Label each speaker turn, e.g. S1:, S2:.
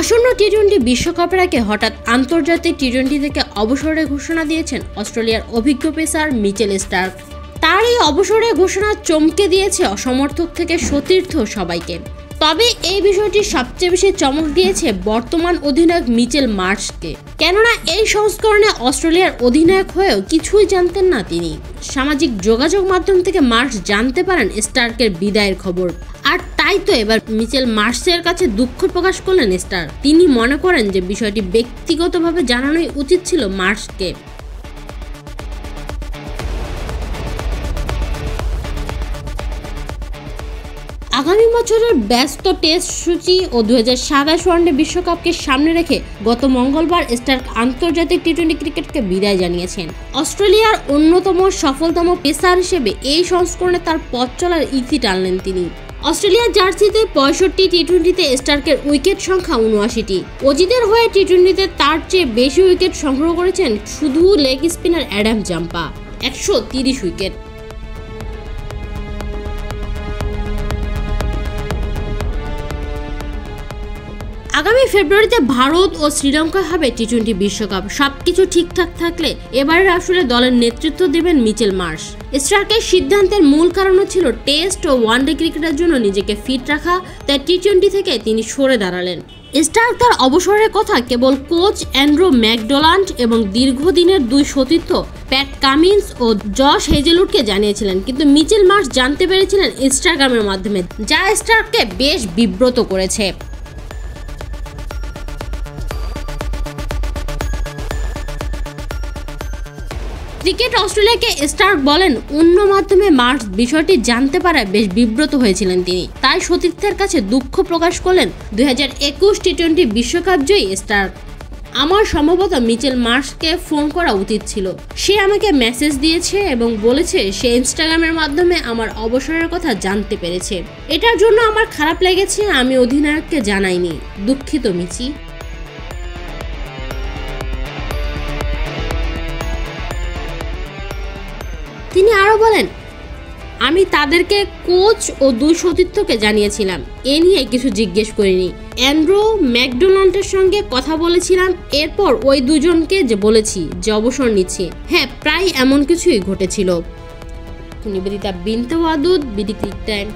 S1: আসন্ন টি-20 বিশ্বকাপের আগে হঠাৎ আন্তর্জাতিক টি-20 থেকে অবসরের ঘোষণা দিয়েছেন অস্ট্রেলিয়ার অভিজ্ঞ পেসার মিচেল স্টার্ক। তার এই অবসরের ঘোষণা চমকে দিয়েছে অসমর্থক থেকে সতীর্থ সবাইকে। তবে এই বিষয়টি সবচেয়ে বেশি চমক দিয়েছে বর্তমান অধিনায়ক মিচেল মার্শকে, কেননা এই সংস্করণে অস্ট্রেলিয়ার অধিনায়ক হয়েও কিছুই জানতেন না তিনি। সামাজিক যোগাযোগ মাধ্যম থেকে মার্শ জানতে পারেন স্টার্কের বিদায়ের খবর, আর তাই তো এবার মিচেল মার্শের কাছে দুঃখ প্রকাশ করলেন স্টার্ক। তিনি মনে করেন যে বিষয়টি ব্যক্তিগতভাবে জানানোই উচিত ছিল মার্শকে। আগামী বছরের ব্যস্ত টেস্ট সূচি ও 2027 ওয়ানডে বিশ্বকাপকে সামনে রেখে গত মঙ্গলবার স্টার্ক আন্তর্জাতিক টি-20 ক্রিকেটকে বিদায় জানিয়েছেন। অস্ট্রেলিয়ার অন্যতম সফলতম পেসার হিসেবে এই সংস্করণে তার পথ চলার ইতি টানলেন তিনি। অস্ট্রেলিয়ার জার্সিতে 65টি টি-20তে স্টার্কের উইকেট সংখ্যা 79টি। অজিদের হয়ে টি-20তে তার চেয়ে বেশি উইকেট সংগ্রহ করেছেন শুধু leg spinner Adam Zampa, 130 wicket. আগামী ফেব্রুয়ারিতে ভারত ও শ্রীলঙ্কা হবে টি-20 বিশ্বকাপ। সবকিছু ঠিকঠাক থাকলে এবারের আসলে দলের নেতৃত্ব দেবেন মিচেল মার্শ। স্টার্কের সিদ্ধান্তের মূল কারণও ছিল টেস্ট ও ওয়ানডে ক্রিকেটের জন্য নিজেকে ফিট রাখা, তাই টি-20 থেকে তিনি সরে দাঁড়ালেন। স্টার্ক তার অবসরের কথা কেবল কোচ অ্যান্ড্রু ম্যাকডোনাল্ড এবং দীর্ঘদিনের দুই সতীর্থ প্যাট কামিন্স ও জশ হেজেলউডকে জানিয়েছিলেন, কিন্তু মিচেল মার্শ জানতে পেরেছিলেন ইনস্টাগ্রামের মাধ্যমে, যা স্টার্ককে বেশ বিব্রত করেছে। ক্রিকেট অস্ট্রেলিয়াকে স্টার্ক বলেন, অন্য মাধ্যমে মার্শ বিষয়টি জানতে পারায় বেশ বিব্রত হয়েছিলেন তিনি, তাই সতীর্থের কাছে দুঃখ প্রকাশ করলেন 2021 টি-20 বিশ্বকাপ জয়ী স্টার্ক। আমার সম্ভবত মিচেল মার্শকে ফোন করা উচিত ছিল। সে আমাকে মেসেজ দিয়েছে এবং বলেছে সে ইনস্টাগ্রামের মাধ্যমে আমার অবসরের কথা জানতে পেরেছে। এটার জন্য আমার খারাপ লেগেছে, আমি অধিনায়ককে জানাইনি, দুঃখিত মিচি। তিনি আরও বলেন, আমি তাদেরকে কোচ ও দুই সতীর্থকে জানিয়েছিলাম, এ নিয়ে কিছু জিজ্ঞেস করিনি। অ্যান্ড্রু ম্যাকডোনাল্ডের সঙ্গে কথা বলেছিলাম, এরপর ওই দুজনকে যে বলেছি যে অবসর নিচ্ছি। হ্যাঁ, প্রায় এমন কিছুই ঘটেছিল। নিবেদিতা বিনতে ওয়াদুদ, বিডি ক্রিক টাইম।